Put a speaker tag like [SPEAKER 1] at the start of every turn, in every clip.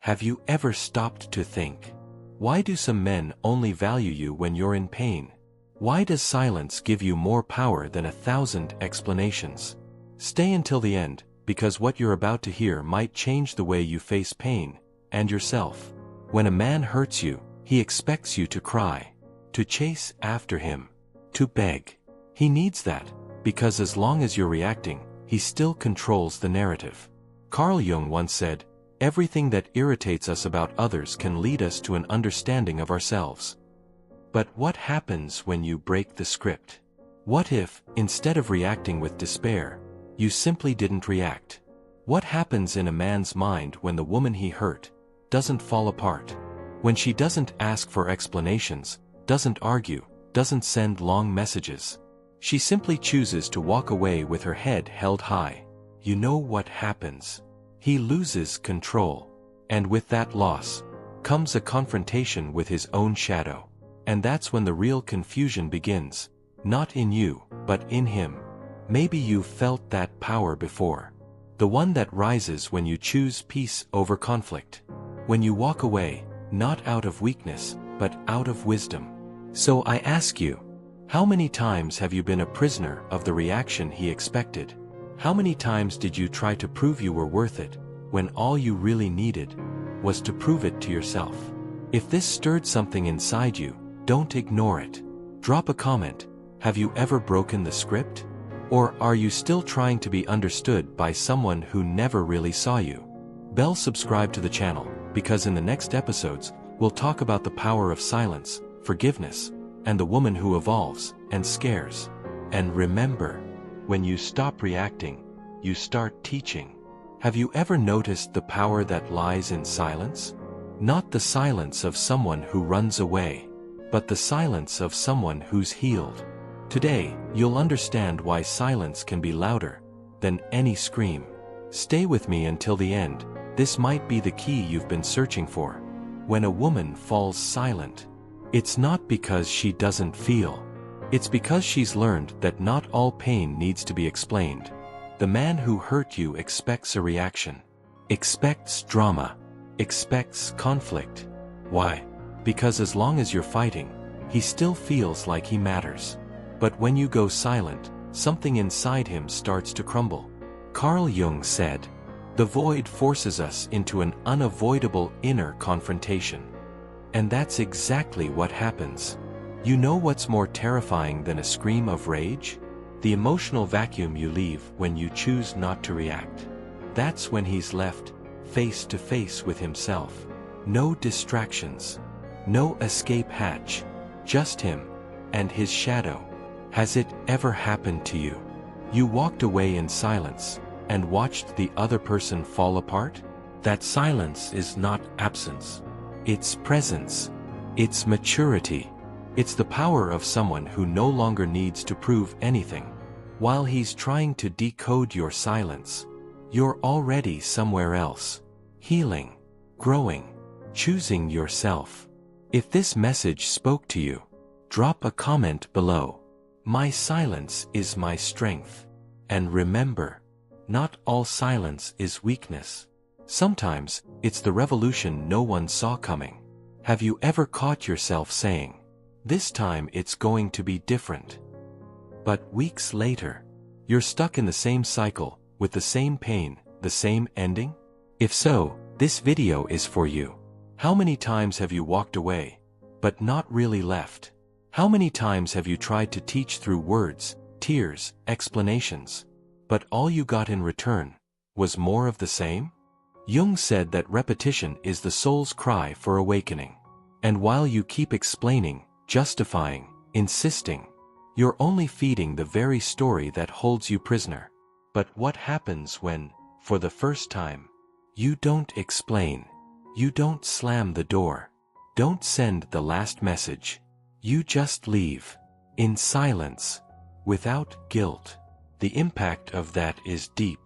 [SPEAKER 1] Have you ever stopped to think? Why do some men only value you when you're in pain? Why does silence give you more power than 1,000 explanations? Stay until the end, because what you're about to hear might change the way you face pain, and yourself. When a man hurts you, he expects you to cry, to chase after him, to beg. He needs that, because as long as you're reacting, he still controls the narrative. Carl Jung once said, "Everything that irritates us about others can lead us to an understanding of ourselves." But what happens when you break the script? What if, instead of reacting with despair, you simply didn't react? What happens in a man's mind when the woman he hurt doesn't fall apart? When she doesn't ask for explanations, doesn't argue, doesn't send long messages? She simply chooses to walk away with her head held high. You know what happens? He loses control. And with that loss, comes a confrontation with his own shadow. And that's when the real confusion begins. Not in you, but in him. Maybe you've felt that power before. The one that rises when you choose peace over conflict. When you walk away, not out of weakness, but out of wisdom. So I ask you, how many times have you been a prisoner of the reaction he expected? How many times did you try to prove you were worth it, when all you really needed was to prove it to yourself? If this stirred something inside you, don't ignore it. Drop a comment. Have you ever broken the script? Or are you still trying to be understood by someone who never really saw you? Subscribe to the channel, because in the next episodes, we'll talk about the power of silence, forgiveness, and the woman who evolves and scares. And remember, when you stop reacting, you start teaching. Have you ever noticed the power that lies in silence? Not the silence of someone who runs away, but the silence of someone who's healed. Today, you'll understand why silence can be louder than any scream. Stay with me until the end. This might be the key you've been searching for. When a woman falls silent, it's not because she doesn't feel. It's because she's learned that not all pain needs to be explained. The man who hurt you expects a reaction, expects drama, expects conflict. Why? Because as long as you're fighting, he still feels like he matters. But when you go silent, something inside him starts to crumble. Carl Jung said, "The void forces us into an unavoidable inner confrontation." And that's exactly what happens. You know what's more terrifying than a scream of rage? The emotional vacuum you leave when you choose not to react. That's when he's left, face to face with himself. No distractions. No escape hatch. Just him and his shadow. Has it ever happened to you? You walked away in silence and watched the other person fall apart? That silence is not absence. It's presence. It's maturity. It's the power of someone who no longer needs to prove anything. While he's trying to decode your silence, you're already somewhere else. Healing, growing, choosing yourself. If this message spoke to you, drop a comment below. My silence is my strength. And remember, not all silence is weakness. Sometimes, it's the revolution no one saw coming. Have you ever caught yourself saying, "This time it's going to be different"? But weeks later, you're stuck in the same cycle, with the same pain, the same ending? If so, this video is for you. How many times have you walked away, but not really left? How many times have you tried to teach through words, tears, explanations, but all you got in return was more of the same? Jung said that repetition is the soul's cry for awakening. And while you keep explaining, justifying, insisting, you're only feeding the very story that holds you prisoner. But what happens when, for the first time, you don't explain? You don't slam the door. Don't send the last message. You just leave. In silence. Without guilt. The impact of that is deep.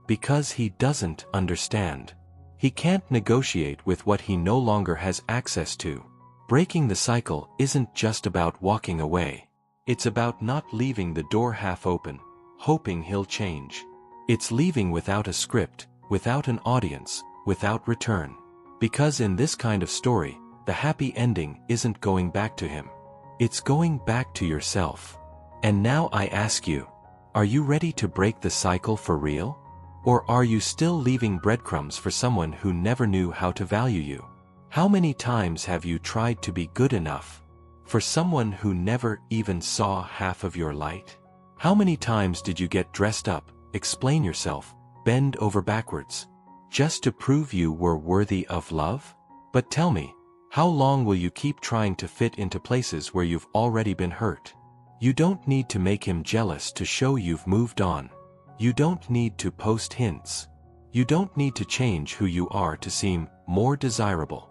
[SPEAKER 1] Because he doesn't understand. He can't negotiate with what he no longer has access to. Breaking the cycle isn't just about walking away. It's about not leaving the door half open, hoping he'll change. It's leaving without a script, without an audience, without return. Because in this kind of story, the happy ending isn't going back to him. It's going back to yourself. And now I ask you, are you ready to break the cycle for real? Or are you still leaving breadcrumbs for someone who never knew how to value you? How many times have you tried to be good enough for someone who never even saw half of your light? How many times did you get dressed up, explain yourself, bend over backwards, just to prove you were worthy of love? But tell me, how long will you keep trying to fit into places where you've already been hurt? You don't need to make him jealous to show you've moved on. You don't need to post hints. You don't need to change who you are to seem more desirable.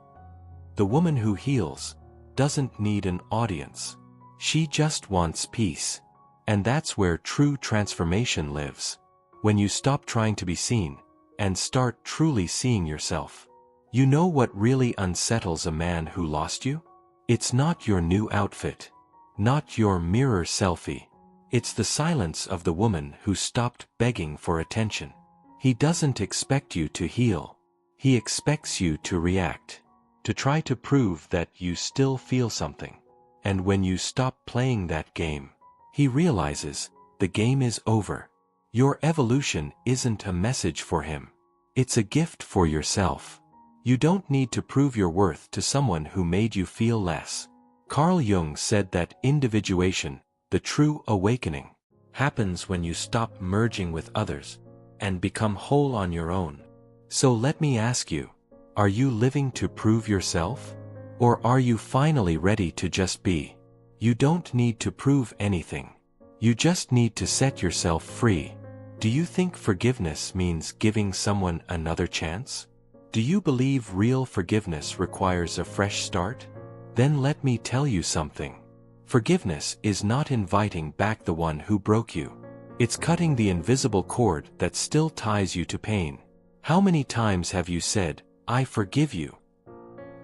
[SPEAKER 1] The woman who heals doesn't need an audience. She just wants peace. And that's where true transformation lives. When you stop trying to be seen and start truly seeing yourself. You know what really unsettles a man who lost you? It's not your new outfit. Not your mirror selfie. It's the silence of the woman who stopped begging for attention. He doesn't expect you to heal. He expects you to react. To try to prove that you still feel something. And when you stop playing that game, he realizes the game is over. Your evolution isn't a message for him. It's a gift for yourself. You don't need to prove your worth to someone who made you feel less. Carl Jung said that individuation, the true awakening, happens when you stop merging with others and become whole on your own. So let me ask you, are you living to prove yourself? Or are you finally ready to just be? You don't need to prove anything. You just need to set yourself free. Do you think forgiveness means giving someone another chance? Do you believe real forgiveness requires a fresh start? Then let me tell you something. Forgiveness is not inviting back the one who broke you. It's cutting the invisible cord that still ties you to pain. How many times have you said, "I forgive you,"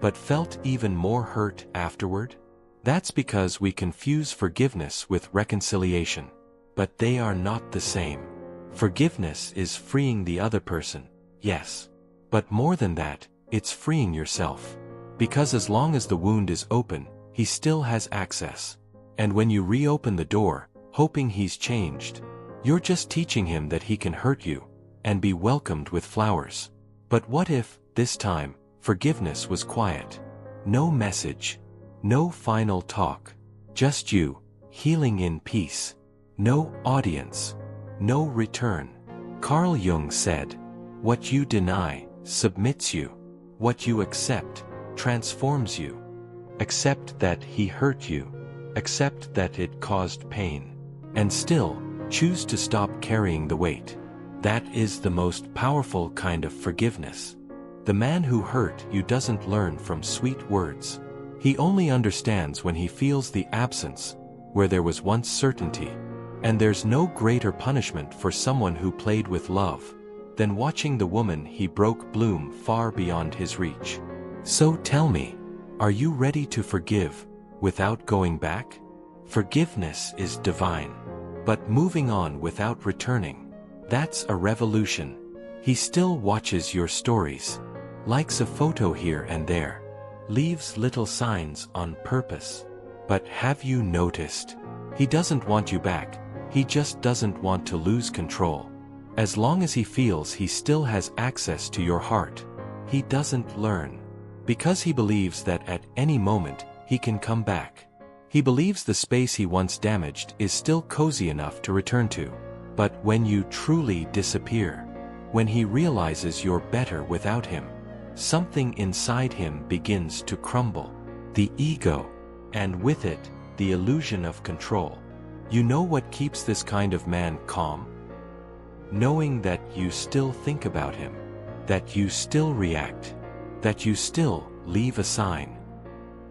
[SPEAKER 1] but felt even more hurt afterward? That's because we confuse forgiveness with reconciliation. But they are not the same. Forgiveness is freeing the other person, yes. But more than that, it's freeing yourself. Because as long as the wound is open, he still has access. And when you reopen the door, hoping he's changed, you're just teaching him that he can hurt you and be welcomed with flowers. But what if, this time, forgiveness was quiet? No message. No final talk. Just you, healing in peace. No audience. No return. Carl Jung said, "What you deny, submits you. What you accept, transforms you. Accept that he hurt you. Accept that it caused pain. And still, choose to stop carrying the weight." That is the most powerful kind of forgiveness. The man who hurt you doesn't learn from sweet words. He only understands when he feels the absence, where there was once certainty. And there's no greater punishment for someone who played with love than watching the woman he broke bloom far beyond his reach. So tell me, are you ready to forgive without going back? Forgiveness is divine. But moving on without returning, that's a revolution. He still watches your stories, likes a photo here and there, leaves little signs on purpose. But have you noticed? He doesn't want you back, he just doesn't want to lose control. As long as he feels he still has access to your heart, he doesn't learn. Because he believes that at any moment, he can come back. He believes the space he once damaged is still cozy enough to return to. But when you truly disappear, when he realizes you're better without him, something inside him begins to crumble. The ego, and with it, the illusion of control. You know what keeps this kind of man calm? Knowing that you still think about him, that you still react, that you still leave a sign.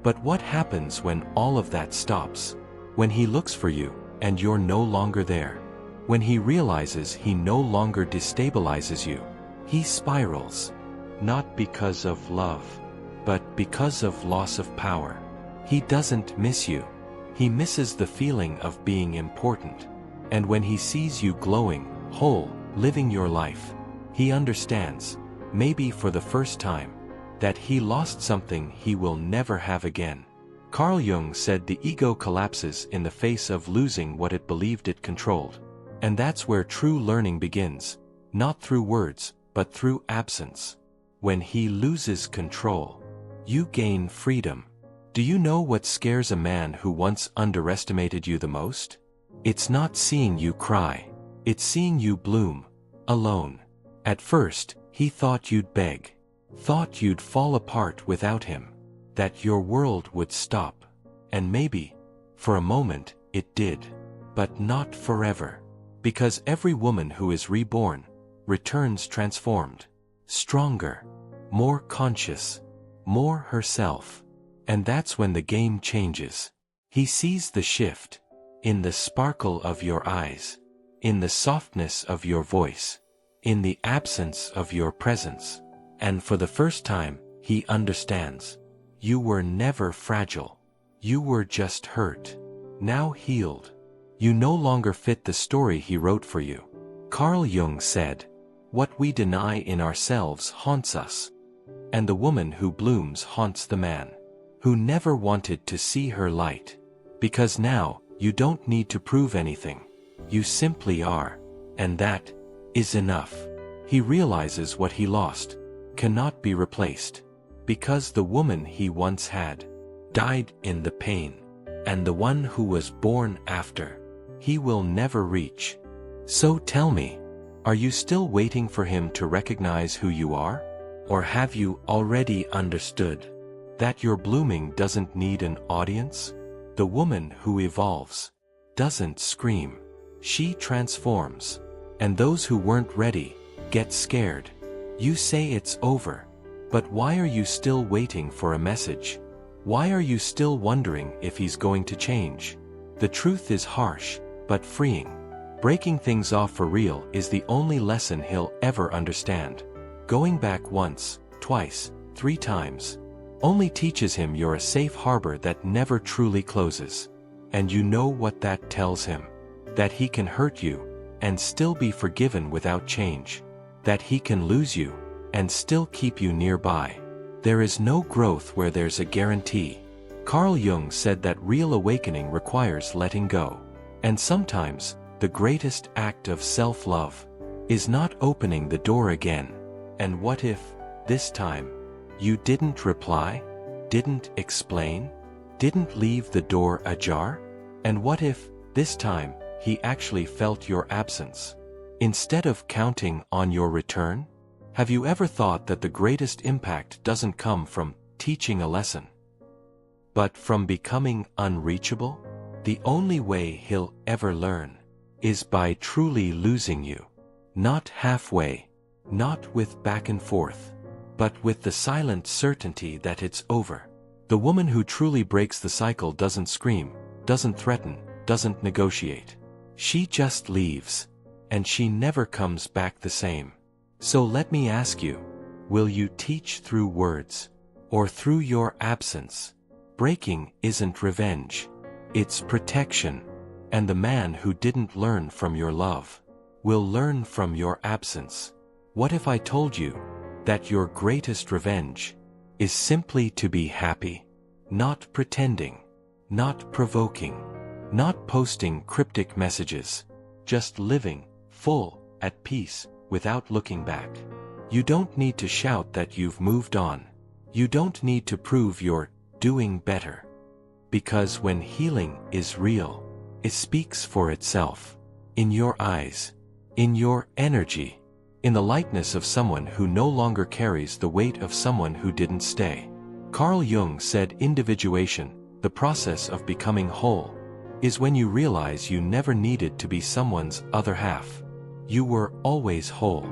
[SPEAKER 1] But what happens when all of that stops? When he looks for you, and you're no longer there? When he realizes he no longer destabilizes you, he spirals. Not because of love, but because of loss of power. He doesn't miss you. He misses the feeling of being important. And when he sees you glowing, whole, living your life, he understands, maybe for the first time, that he lost something he will never have again. Carl Jung said the ego collapses in the face of losing what it believed it controlled. And that's where true learning begins, not through words, but through absence. When he loses control, you gain freedom. Do you know what scares a man who once underestimated you the most? It's not seeing you cry. It's seeing you bloom, alone. At first, he thought you'd beg, thought you'd fall apart without him, that your world would stop. And maybe, for a moment, it did. But not forever. Because every woman who is reborn, returns transformed, stronger, more conscious, more herself. And that's when the game changes. He sees the shift, in the sparkle of your eyes, in the softness of your voice, in the absence of your presence. And for the first time, he understands. You were never fragile. You were just hurt. Now healed. You no longer fit the story he wrote for you. Carl Jung said, "What we deny in ourselves haunts us." And the woman who blooms haunts the man who never wanted to see her light. Because now, you don't need to prove anything. You simply are. And that is enough. He realizes what he lost cannot be replaced. Because the woman he once had died in the pain. And the one who was born after, he will never reach. So tell me, are you still waiting for him to recognize who you are? Or have you already understood that your blooming doesn't need an audience? The woman who evolves doesn't scream. She transforms. And those who weren't ready get scared. You say it's over. But why are you still waiting for a message? Why are you still wondering if he's going to change? The truth is harsh, but freeing. Breaking things off for real is the only lesson he'll ever understand. Going back once, twice, 3 times, only teaches him you're a safe harbor that never truly closes. And you know what that tells him? That he can hurt you, and still be forgiven without change. That he can lose you, and still keep you nearby. There is no growth where there's a guarantee. Carl Jung said that real awakening requires letting go. And sometimes, the greatest act of self-love is not opening the door again. And what if, this time, you didn't reply, didn't explain, didn't leave the door ajar? And what if, this time, he actually felt your absence, instead of counting on your return? Have you ever thought that the greatest impact doesn't come from teaching a lesson, but from becoming unreachable? The only way he'll ever learn is by truly losing you. Not halfway, not with back and forth, but with the silent certainty that it's over. The woman who truly breaks the cycle doesn't scream, doesn't threaten, doesn't negotiate. She just leaves, and she never comes back the same. So let me ask you, will you teach through words, or through your absence? Breaking isn't revenge, it's protection. And the man who didn't learn from your love will learn from your absence. What if I told you that your greatest revenge is simply to be happy, not pretending, not provoking, not posting cryptic messages, just living, full, at peace, without looking back? You don't need to shout that you've moved on. You don't need to prove you're doing better. Because when healing is real, it speaks for itself. In your eyes, in your energy, in the lightness of someone who no longer carries the weight of someone who didn't stay. Carl Jung said individuation, the process of becoming whole, is when you realize you never needed to be someone's other half. You were always whole.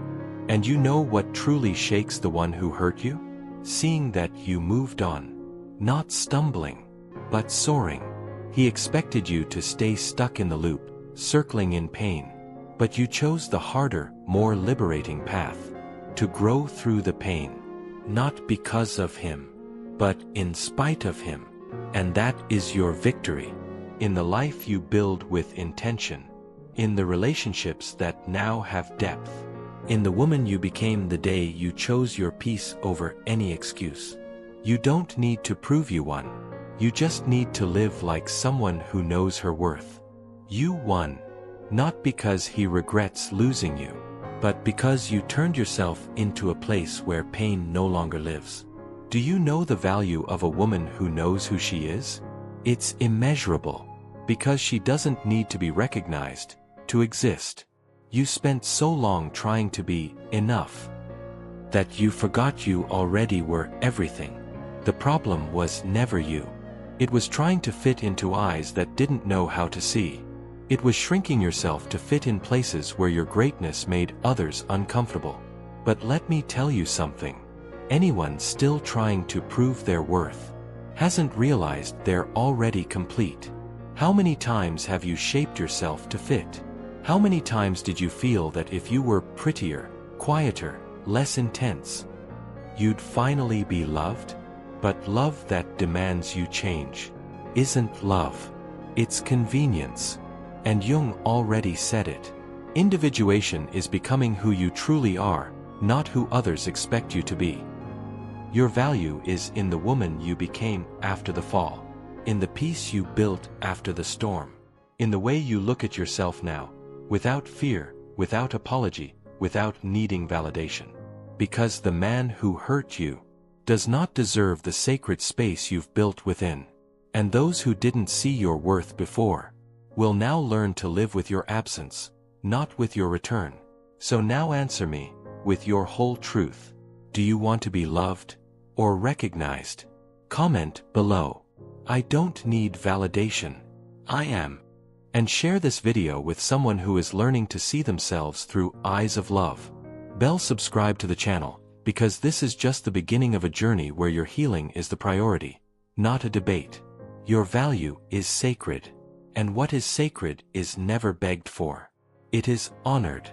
[SPEAKER 1] And you know what truly shakes the one who hurt you? Seeing that you moved on. Not stumbling, but soaring. He expected you to stay stuck in the loop, circling in pain. But you chose the harder, more liberating path. To grow through the pain. Not because of him, but in spite of him. And that is your victory. In the life you build with intention. In the relationships that now have depth. In the woman you became the day you chose your peace over any excuse. You don't need to prove you won. You just need to live like someone who knows her worth. You won. Not because he regrets losing you, but because you turned yourself into a place where pain no longer lives. Do you know the value of a woman who knows who she is? It's immeasurable, because she doesn't need to be recognized to exist. You spent so long trying to be enough that you forgot you already were everything. The problem was never you. It was trying to fit into eyes that didn't know how to see. It was shrinking yourself to fit in places where your greatness made others uncomfortable. But let me tell you something. Anyone still trying to prove their worth hasn't realized they're already complete. How many times have you shaped yourself to fit? How many times did you feel that if you were prettier, quieter, less intense, you'd finally be loved? But love that demands you change isn't love. It's convenience. And Jung already said it. Individuation is becoming who you truly are, not who others expect you to be. Your value is in the woman you became after the fall, in the peace you built after the storm, in the way you look at yourself now, without fear, without apology, without needing validation. Because the man who hurt you does not deserve the sacred space you've built within. And those who didn't see your worth before will now learn to live with your absence, not with your return. So now answer me, with your whole truth. Do you want to be loved or recognized? Comment below. I don't need validation. I am. And share this video with someone who is learning to see themselves through eyes of love. Subscribe to the channel, because this is just the beginning of a journey where your healing is the priority, not a debate. Your value is sacred. And what is sacred is never begged for. It is honored.